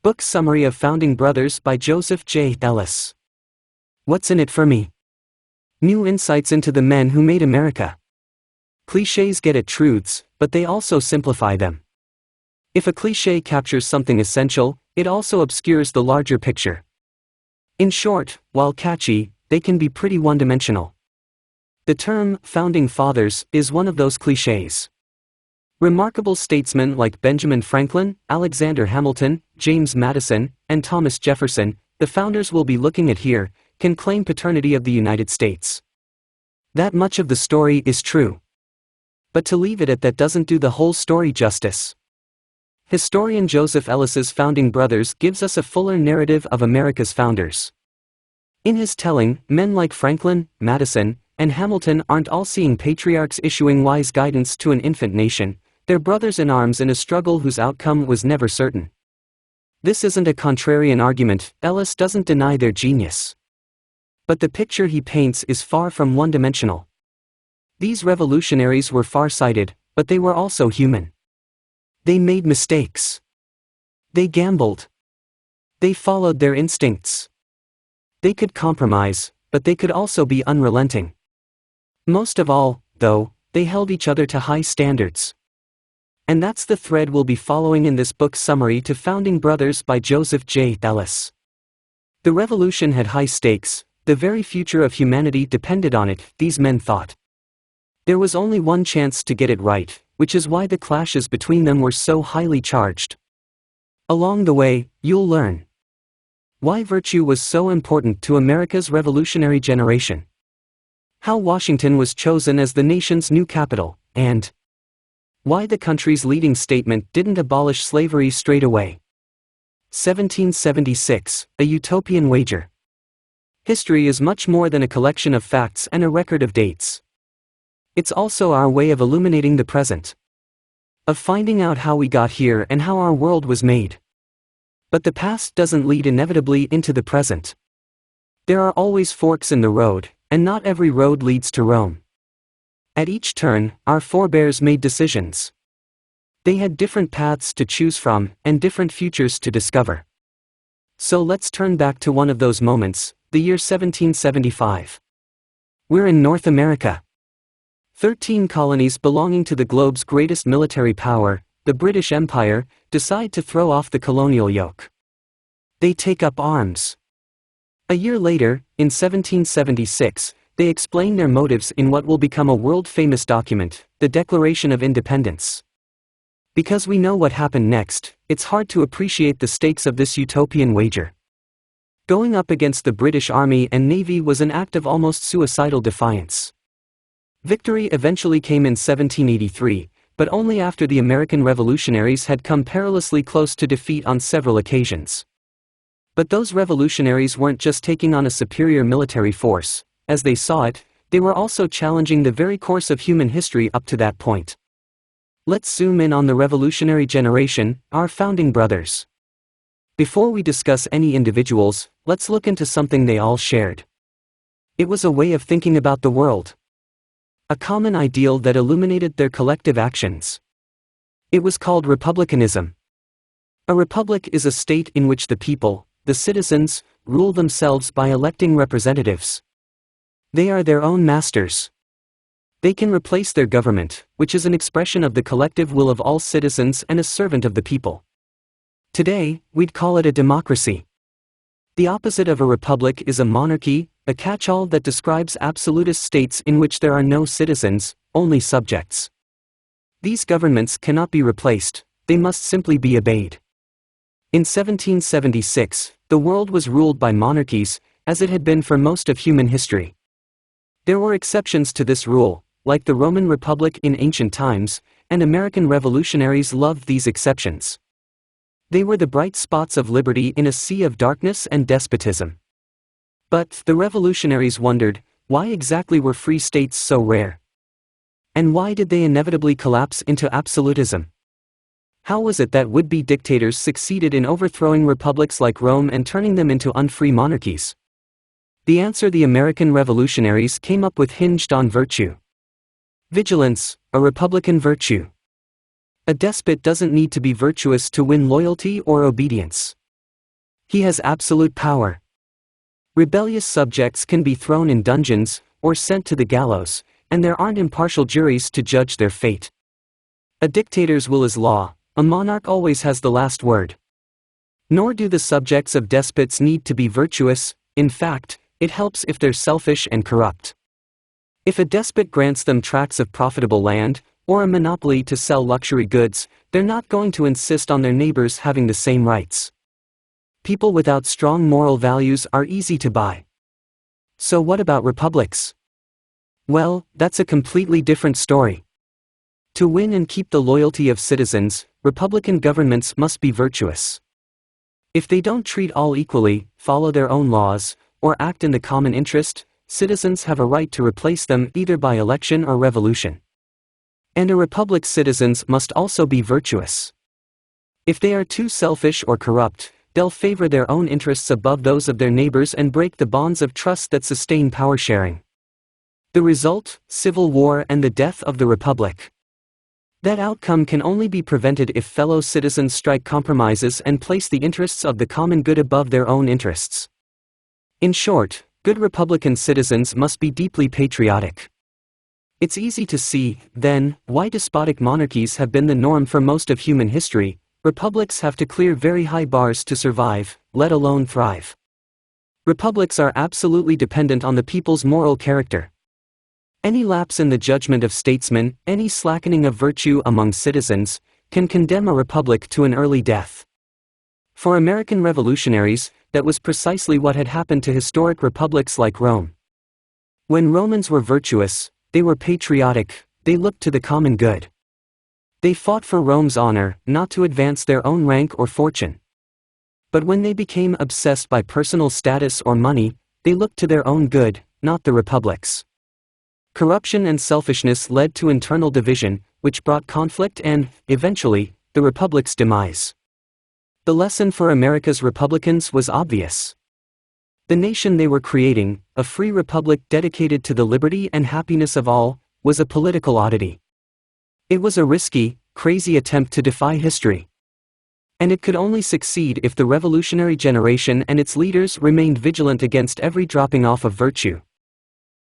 Book Summary of Founding Brothers by Joseph J. Ellis. What's in it for me? New insights into the men who made America. Clichés get at truths, but they also simplify them. If a cliché captures something essential, it also obscures the larger picture. In short, while catchy, they can be pretty one-dimensional. The term "founding fathers" is one of those clichés. Remarkable statesmen like Benjamin Franklin, Alexander Hamilton, James Madison, and Thomas Jefferson, the founders we'll be looking at here, can claim paternity of the United States. That much of the story is true. But to leave it at that doesn't do the whole story justice. Historian Joseph Ellis's Founding Brothers gives us a fuller narrative of America's founders. In his telling, men like Franklin, Madison, and Hamilton aren't all-seeing patriarchs issuing wise guidance to an infant nation. They're brothers-in-arms in a struggle whose outcome was never certain. This isn't a contrarian argument. Ellis doesn't deny their genius. But the picture he paints is far from one-dimensional. These revolutionaries were far-sighted, but they were also human. They made mistakes. They gambled. They followed their instincts. They could compromise, but they could also be unrelenting. Most of all, though, they held each other to high standards. And that's the thread we'll be following in this book summary to Founding Brothers by Joseph J. Ellis. The revolution had high stakes, the very future of humanity depended on it, these men thought. There was only one chance to get it right, which is why the clashes between them were so highly charged. Along the way, you'll learn why virtue was so important to America's revolutionary generation, how Washington was chosen as the nation's new capital, and why the country's leading statement didn't abolish slavery straight away. 1776, a utopian wager. History is much more than a collection of facts and a record of dates. It's also our way of illuminating the present, of finding out how we got here and how our world was made. But the past doesn't lead inevitably into the present. There are always forks in the road, and not every road leads to Rome. At each turn, our forebears made decisions. They had different paths to choose from, and different futures to discover. So let's turn back to one of those moments, the year 1775. We're in North America. 13 colonies belonging to the globe's greatest military power, the British Empire, decide to throw off the colonial yoke. They take up arms. A year later, in 1776, they explain their motives in what will become a world-famous document, the Declaration of Independence. Because we know what happened next, it's hard to appreciate the stakes of this utopian wager. Going up against the British Army and Navy was an act of almost suicidal defiance. Victory eventually came in 1783, but only after the American revolutionaries had come perilously close to defeat on several occasions. But those revolutionaries weren't just taking on a superior military force. As they saw it, they were also challenging the very course of human history up to that point. Let's zoom in on the revolutionary generation, our founding brothers. Before we discuss any individuals, let's look into something they all shared. It was a way of thinking about the world. A common ideal that illuminated their collective actions. It was called republicanism. A republic is a state in which the people, the citizens, rule themselves by electing representatives. They are their own masters. They can replace their government, which is an expression of the collective will of all citizens and a servant of the people. Today, we'd call it a democracy. The opposite of a republic is a monarchy, a catch-all that describes absolutist states in which there are no citizens, only subjects. These governments cannot be replaced, they must simply be obeyed. In 1776, the world was ruled by monarchies, as it had been for most of human history. There were exceptions to this rule, like the Roman Republic in ancient times, and American revolutionaries loved these exceptions. They were the bright spots of liberty in a sea of darkness and despotism. But the revolutionaries wondered, why exactly were free states so rare? And why did they inevitably collapse into absolutism? How was it that would-be dictators succeeded in overthrowing republics like Rome and turning them into unfree monarchies? The answer the American revolutionaries came up with hinged on virtue. Vigilance, a republican virtue. A despot doesn't need to be virtuous to win loyalty or obedience. He has absolute power. Rebellious subjects can be thrown in dungeons, or sent to the gallows, and there aren't impartial juries to judge their fate. A dictator's will is law, a monarch always has the last word. Nor do the subjects of despots need to be virtuous, in fact, it helps if they're selfish and corrupt. If a despot grants them tracts of profitable land, or a monopoly to sell luxury goods, they're not going to insist on their neighbors having the same rights. People without strong moral values are easy to buy. So what about republics? Well, that's a completely different story. To win and keep the loyalty of citizens, republican governments must be virtuous. If they don't treat all equally, follow their own laws, or act in the common interest, citizens have a right to replace them either by election or revolution. And a republic's citizens must also be virtuous. If they are too selfish or corrupt, they'll favor their own interests above those of their neighbors and break the bonds of trust that sustain power sharing. The result, civil war and the death of the republic. That outcome can only be prevented if fellow citizens strike compromises and place the interests of the common good above their own interests. In short, good republican citizens must be deeply patriotic. It's easy to see, then, why despotic monarchies have been the norm for most of human history. Republics have to clear very high bars to survive, let alone thrive. Republics are absolutely dependent on the people's moral character. Any lapse in the judgment of statesmen, any slackening of virtue among citizens, can condemn a republic to an early death. For American revolutionaries, that was precisely what had happened to historic republics like Rome. When Romans were virtuous, they were patriotic, they looked to the common good. They fought for Rome's honor, not to advance their own rank or fortune. But when they became obsessed by personal status or money, they looked to their own good, not the republic's. Corruption and selfishness led to internal division, which brought conflict and, eventually, the republic's demise. The lesson for America's republicans was obvious. The nation they were creating, a free republic dedicated to the liberty and happiness of all, was a political oddity. It was a risky, crazy attempt to defy history. And it could only succeed if the revolutionary generation and its leaders remained vigilant against every dropping off of virtue.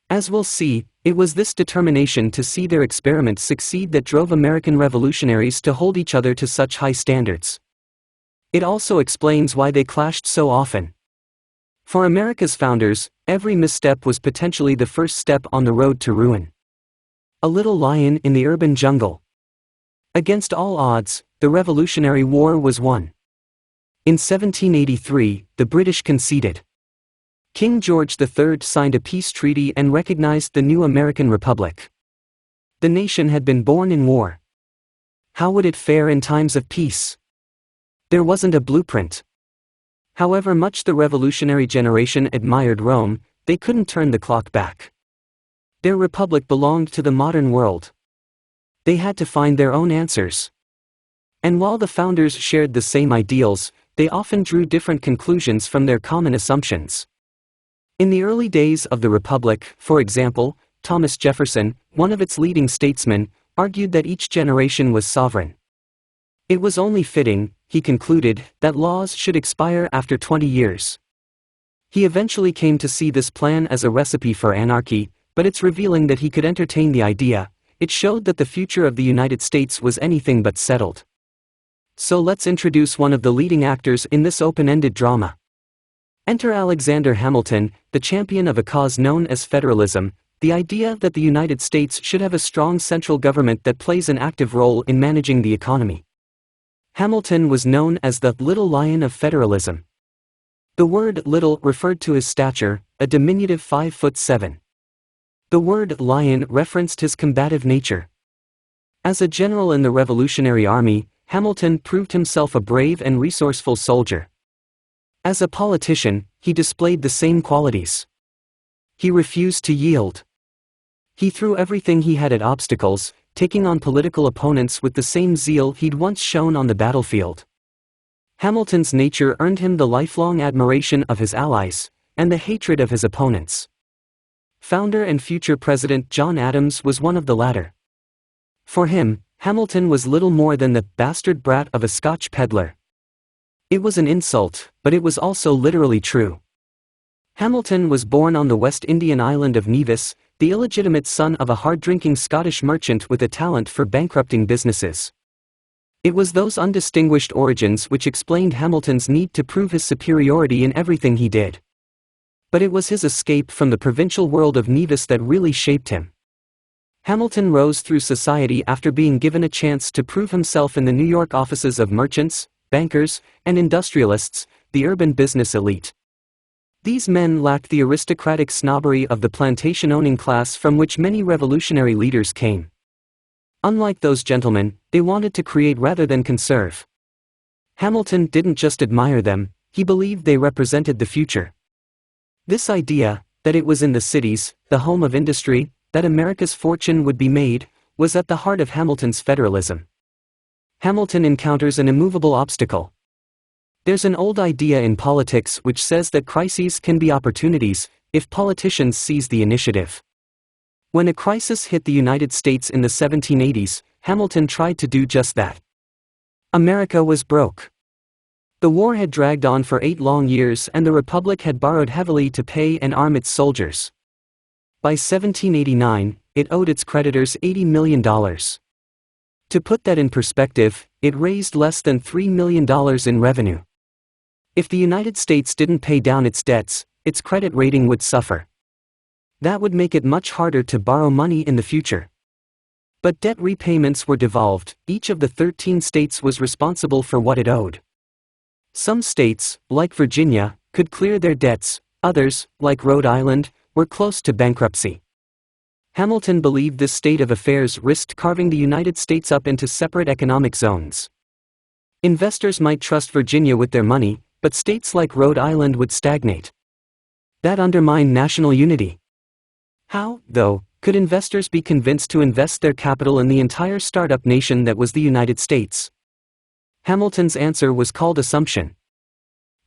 As we'll see, it was this determination to see their experiment succeed that drove American revolutionaries to hold each other to such high standards. It also explains why they clashed so often. For America's founders, every misstep was potentially the first step on the road to ruin. A little lion in the urban jungle. Against all odds, the Revolutionary War was won. In 1783, the British conceded. King George III signed a peace treaty and recognized the new American Republic. The nation had been born in war. How would it fare in times of peace? There wasn't a blueprint. However much the revolutionary generation admired Rome, they couldn't turn the clock back. Their republic belonged to the modern world. They had to find their own answers. And while the founders shared the same ideals, they often drew different conclusions from their common assumptions. In the early days of the Republic, for example, Thomas Jefferson, one of its leading statesmen, argued that each generation was sovereign. It was only fitting, he concluded, that laws should expire after 20 years. He eventually came to see this plan as a recipe for anarchy, but it's revealing that he could entertain the idea. It showed that the future of the United States was anything but settled. So let's introduce one of the leading actors in this open-ended drama. Enter Alexander Hamilton, the champion of a cause known as federalism, the idea that the United States should have a strong central government that plays an active role in managing the economy. Hamilton was known as the Little Lion of Federalism. The word little referred to his stature, a diminutive 5'7". The word lion referenced his combative nature. As a general in the Revolutionary Army, Hamilton proved himself a brave and resourceful soldier. As a politician, he displayed the same qualities. He refused to yield. He threw everything he had at obstacles, taking on political opponents with the same zeal he'd once shown on the battlefield. Hamilton's nature earned him the lifelong admiration of his allies, and the hatred of his opponents. Founder and future President John Adams was one of the latter. For him, Hamilton was little more than the bastard brat of a Scotch peddler. It was an insult, but it was also literally true. Hamilton was born on the West Indian island of Nevis, the illegitimate son of a hard-drinking Scottish merchant with a talent for bankrupting businesses. It was those undistinguished origins which explained Hamilton's need to prove his superiority in everything he did. But it was his escape from the provincial world of Nevis that really shaped him. Hamilton rose through society after being given a chance to prove himself in the New York offices of merchants, bankers, and industrialists, the urban business elite. These men lacked the aristocratic snobbery of the plantation-owning class from which many revolutionary leaders came. Unlike those gentlemen, they wanted to create rather than conserve. Hamilton didn't just admire them, he believed they represented the future. This idea, that it was in the cities, the home of industry, that America's fortune would be made, was at the heart of Hamilton's federalism. Hamilton encounters an immovable obstacle. There's an old idea in politics which says that crises can be opportunities, if politicians seize the initiative. When a crisis hit the United States in the 1780s, Hamilton tried to do just that. America was broke. The war had dragged on for 8 long years and the Republic had borrowed heavily to pay and arm its soldiers. By 1789, it owed its creditors $80 million. To put that in perspective, it raised less than $3 million in revenue. If the United States didn't pay down its debts, its credit rating would suffer. That would make it much harder to borrow money in the future. But debt repayments were devolved, each of the 13 states was responsible for what it owed. Some states, like Virginia, could clear their debts, others, like Rhode Island, were close to bankruptcy. Hamilton believed this state of affairs risked carving the United States up into separate economic zones. Investors might trust Virginia with their money, but states like Rhode Island would stagnate. That undermined national unity. How, though, could investors be convinced to invest their capital in the entire startup nation that was the United States? Hamilton's answer was called assumption.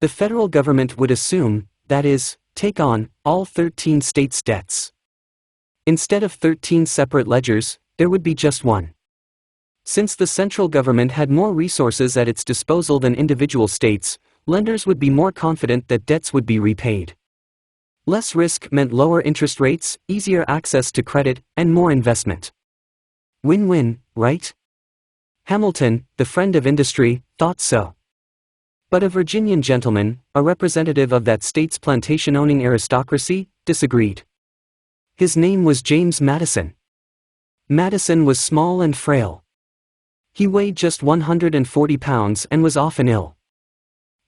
The federal government would assume, that is, take on, all 13 states' debts. Instead of 13 separate ledgers, there would be just one. Since the central government had more resources at its disposal than individual states, lenders would be more confident that debts would be repaid. Less risk meant lower interest rates, easier access to credit, and more investment. Win-win, right? Hamilton, the friend of industry, thought so. But a Virginian gentleman, a representative of that state's plantation-owning aristocracy, disagreed. His name was James Madison. Madison was small and frail. He weighed just 140 pounds and was often ill.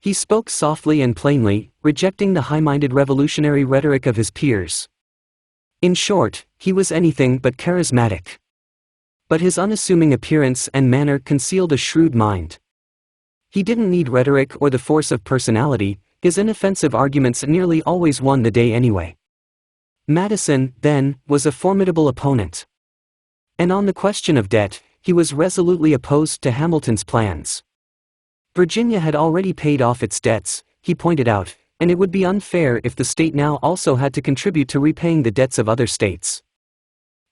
He spoke softly and plainly, rejecting the high-minded revolutionary rhetoric of his peers. In short, he was anything but charismatic. But his unassuming appearance and manner concealed a shrewd mind. He didn't need rhetoric or the force of personality, his inoffensive arguments nearly always won the day anyway. Madison, then, was a formidable opponent. And on the question of debt, he was resolutely opposed to Hamilton's plans. Virginia had already paid off its debts, he pointed out, and it would be unfair if the state now also had to contribute to repaying the debts of other states.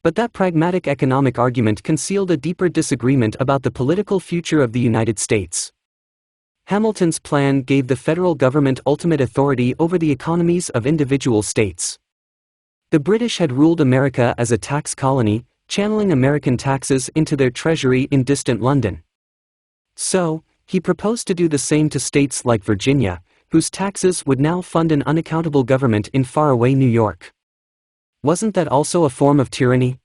But that pragmatic economic argument concealed a deeper disagreement about the political future of the United States. Hamilton's plan gave the federal government ultimate authority over the economies of individual states. The British had ruled America as a tax colony, channeling American taxes into their treasury in distant London. So, he proposed to do the same to states like Virginia, whose taxes would now fund an unaccountable government in faraway New York. Wasn't that also a form of tyranny?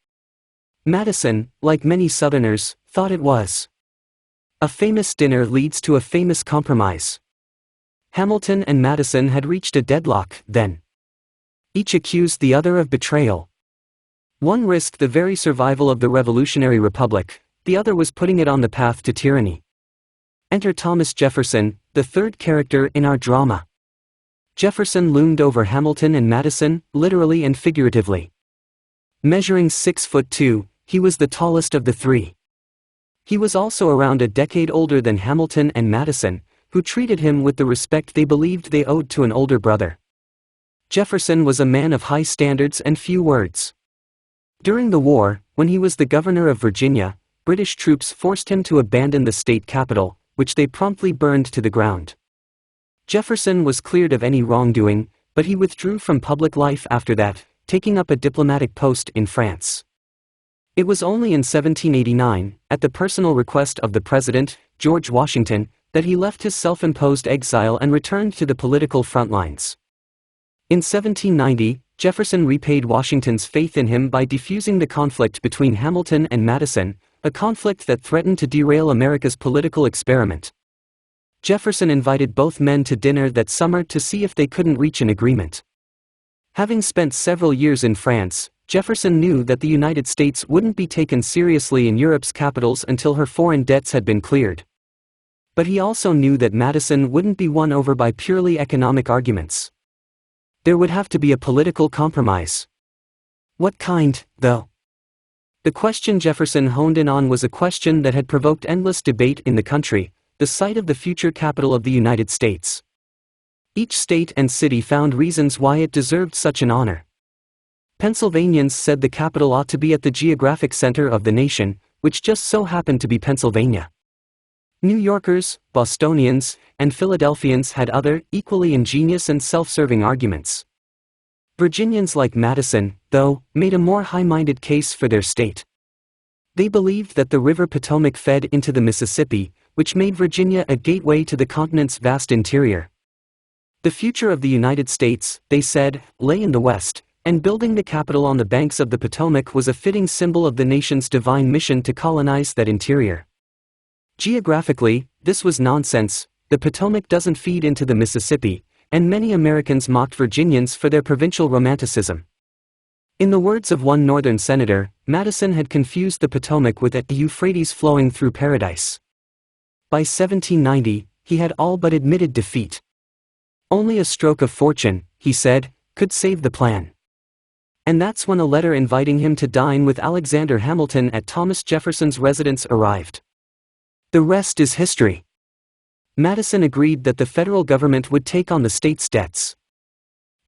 Madison, like many Southerners, thought it was. A famous dinner leads to a famous compromise. Hamilton and Madison had reached a deadlock, then. Each accused the other of betrayal. One risked the very survival of the Revolutionary Republic, the other was putting it on the path to tyranny. Enter Thomas Jefferson, the third character in our drama. Jefferson loomed over Hamilton and Madison, literally and figuratively. Measuring 6'2", he was the tallest of the three. He was also around a decade older than Hamilton and Madison, who treated him with the respect they believed they owed to an older brother. Jefferson was a man of high standards and few words. During the war, when he was the governor of Virginia, British troops forced him to abandon the state capital, which they promptly burned to the ground. Jefferson was cleared of any wrongdoing, but he withdrew from public life after that, taking up a diplomatic post in France. It was only in 1789, at the personal request of the President, George Washington, that he left his self-imposed exile and returned to the political front lines. In 1790, Jefferson repaid Washington's faith in him by defusing the conflict between Hamilton and Madison, a conflict that threatened to derail America's political experiment. Jefferson invited both men to dinner that summer to see if they couldn't reach an agreement. Having spent several years in France, Jefferson knew that the United States wouldn't be taken seriously in Europe's capitals until her foreign debts had been cleared. But he also knew that Madison wouldn't be won over by purely economic arguments. There would have to be a political compromise. What kind, though? The question Jefferson honed in on was a question that had provoked endless debate in the country: the site of the future capital of the United States. Each state and city found reasons why it deserved such an honor. Pennsylvanians said the capital ought to be at the geographic center of the nation, which just so happened to be Pennsylvania. New Yorkers, Bostonians, and Philadelphians had other, equally ingenious and self-serving arguments. Virginians like Madison, though, made a more high-minded case for their state. They believed that the river Potomac fed into the Mississippi, which made Virginia a gateway to the continent's vast interior. The future of the United States, they said, lay in the West, and building the capital on the banks of the Potomac was a fitting symbol of the nation's divine mission to colonize that interior. Geographically, this was nonsense. The Potomac doesn't feed into the Mississippi, and many Americans mocked Virginians for their provincial romanticism. In the words of one Northern senator, Madison had confused the Potomac with the Euphrates flowing through paradise. By 1790, he had all but admitted defeat. Only a stroke of fortune, he said, could save the plan. And that's when a letter inviting him to dine with Alexander Hamilton at Thomas Jefferson's residence arrived. The rest is history. Madison agreed that the federal government would take on the state's debts.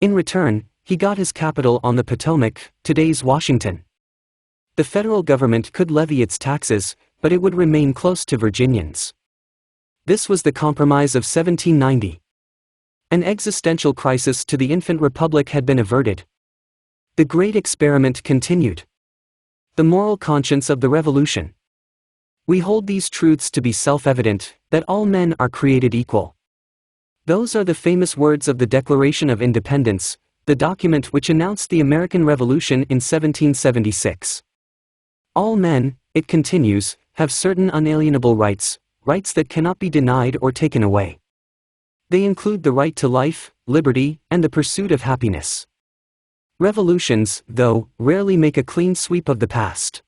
In return, he got his capital on the Potomac, today's Washington. The federal government could levy its taxes, but it would remain close to Virginians. This was the Compromise of 1790. An existential crisis to the infant republic had been averted. The great experiment continued. The moral conscience of the Revolution. We hold these truths to be self-evident, that all men are created equal. Those are the famous words of the Declaration of Independence, the document which announced the American Revolution in 1776. All men, it continues, have certain unalienable rights, rights that cannot be denied or taken away. They include the right to life, liberty, and the pursuit of happiness. Revolutions, though, rarely make a clean sweep of the past.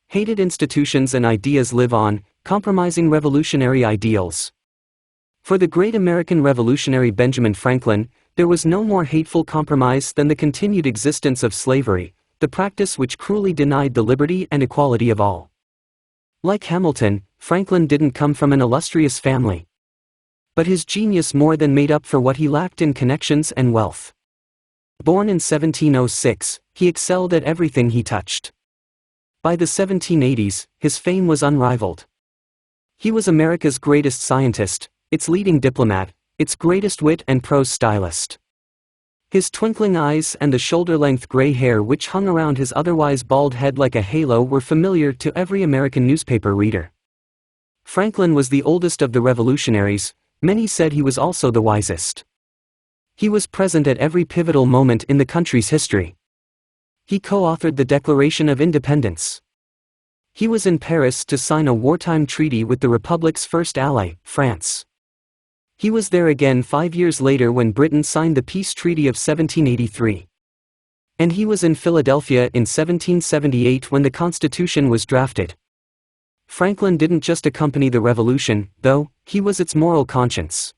Hated institutions and ideas live on, compromising revolutionary ideals. For the great American revolutionary Benjamin Franklin, there was no more hateful compromise than the continued existence of slavery, the practice which cruelly denied the liberty and equality of all. Like Hamilton, Franklin didn't come from an illustrious family. But his genius more than made up for what he lacked in connections and wealth. Born in 1706, he excelled at everything he touched. By the 1780s, his fame was unrivaled. He was America's greatest scientist, its leading diplomat, its greatest wit and prose stylist. His twinkling eyes and the shoulder-length gray hair which hung around his otherwise bald head like a halo were familiar to every American newspaper reader. Franklin was the oldest of the revolutionaries. Many said he was also the wisest. He was present at every pivotal moment in the country's history. He co-authored the Declaration of Independence. He was in Paris to sign a wartime treaty with the Republic's first ally, France. He was there again 5 years later when Britain signed the Peace Treaty of 1783. And he was in Philadelphia in 1778 when the Constitution was drafted. Franklin didn't just accompany the revolution, though, he was its moral conscience.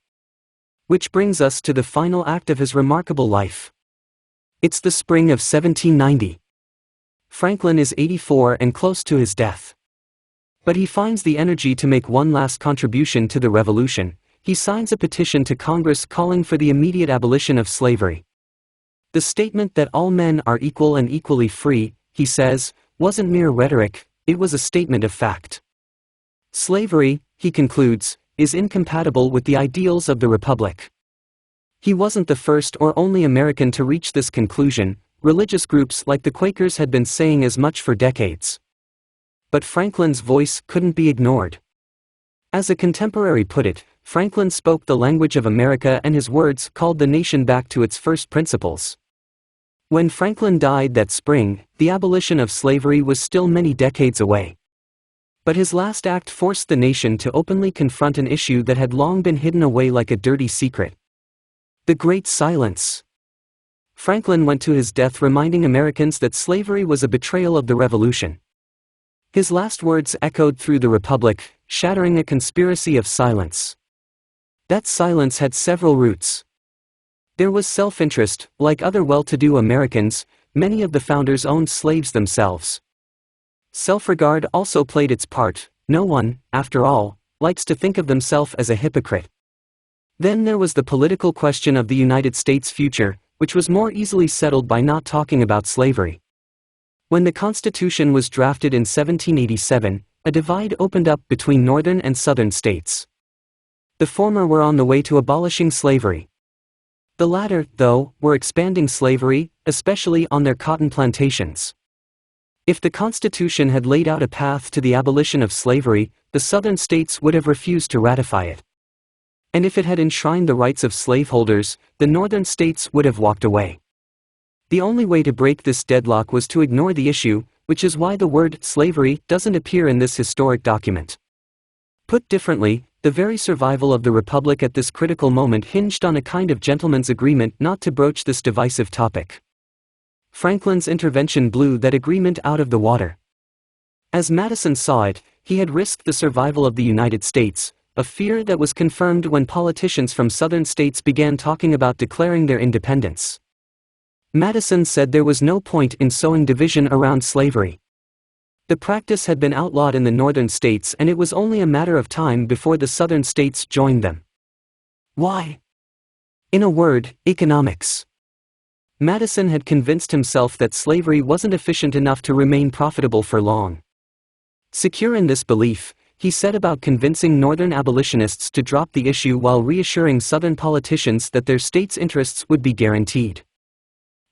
Which brings us to the final act of his remarkable life. It's the spring of 1790. Franklin is 84 and close to his death. But he finds the energy to make one last contribution to the revolution. He signs a petition to Congress calling for the immediate abolition of slavery. The statement that all men are equal and equally free, he says, wasn't mere rhetoric, it was a statement of fact. Slavery, he concludes, is incompatible with the ideals of the Republic. He wasn't the first or only American to reach this conclusion. Religious groups like the Quakers had been saying as much for decades. But Franklin's voice couldn't be ignored. As a contemporary put it, Franklin spoke the language of America, and his words called the nation back to its first principles. When Franklin died that spring, the abolition of slavery was still many decades away. But his last act forced the nation to openly confront an issue that had long been hidden away like a dirty secret. The Great Silence. Franklin went to his death reminding Americans that slavery was a betrayal of the Revolution. His last words echoed through the Republic, shattering a conspiracy of silence. That silence had several roots. There was self-interest. Like other well-to-do Americans, many of the founders owned slaves themselves. Self-regard also played its part. No one, after all, likes to think of themselves as a hypocrite. Then there was the political question of the United States' future, which was more easily settled by not talking about slavery. When the Constitution was drafted in 1787, a divide opened up between northern and southern states. The former were on the way to abolishing slavery. The latter, though, were expanding slavery, especially on their cotton plantations. If the Constitution had laid out a path to the abolition of slavery, the southern states would have refused to ratify it. And if it had enshrined the rights of slaveholders, the northern states would have walked away. The only way to break this deadlock was to ignore the issue, which is why the word slavery doesn't appear in this historic document. Put differently, the very survival of the Republic at this critical moment hinged on a kind of gentleman's agreement not to broach this divisive topic. Franklin's intervention blew that agreement out of the water. As Madison saw it, he had risked the survival of the United States, a fear that was confirmed when politicians from southern states began talking about declaring their independence. Madison said there was no point in sowing division around slavery. The practice had been outlawed in the northern states, and it was only a matter of time before the southern states joined them. Why? In a word, economics. Madison had convinced himself that slavery wasn't efficient enough to remain profitable for long. Secure in this belief, he set about convincing northern abolitionists to drop the issue while reassuring southern politicians that their states' interests would be guaranteed.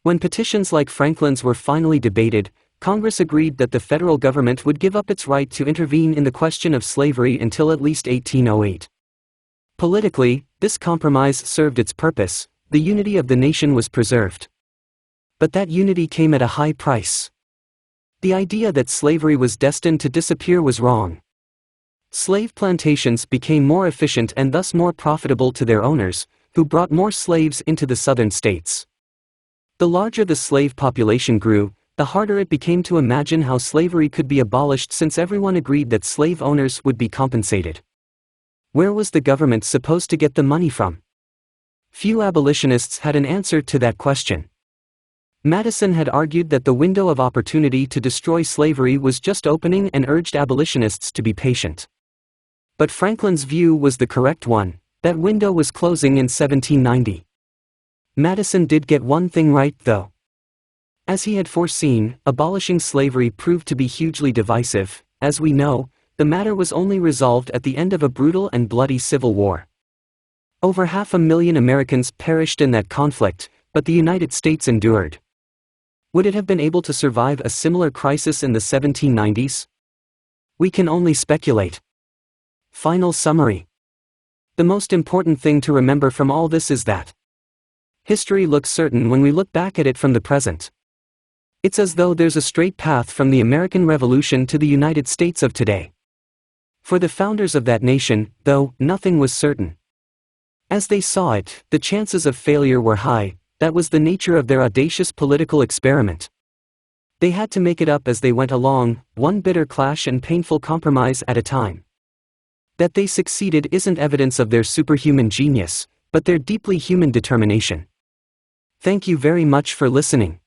When petitions like Franklin's were finally debated, Congress agreed that the federal government would give up its right to intervene in the question of slavery until at least 1808. Politically, this compromise served its purpose. The unity of the nation was preserved. But that unity came at a high price. The idea that slavery was destined to disappear was wrong. Slave plantations became more efficient and thus more profitable to their owners, who brought more slaves into the southern states. The larger the slave population grew, the harder it became to imagine how slavery could be abolished, since everyone agreed that slave owners would be compensated. Where was the government supposed to get the money from? Few abolitionists had an answer to that question. Madison had argued that the window of opportunity to destroy slavery was just opening and urged abolitionists to be patient. But Franklin's view was the correct one. That window was closing in 1790. Madison did get one thing right, though. As he had foreseen, abolishing slavery proved to be hugely divisive. As we know, the matter was only resolved at the end of a brutal and bloody civil war. Over 500,000 Americans perished in that conflict, but the United States endured. Would it have been able to survive a similar crisis in the 1790s? We can only speculate. Final summary. The most important thing to remember from all this is that history looks certain when we look back at it from the present. It's as though there's a straight path from the American Revolution to the United States of today. For the founders of that nation, though, nothing was certain. As they saw it, the chances of failure were high. That was the nature of their audacious political experiment. They had to make it up as they went along, one bitter clash and painful compromise at a time. That they succeeded isn't evidence of their superhuman genius, but their deeply human determination. Thank you very much for listening.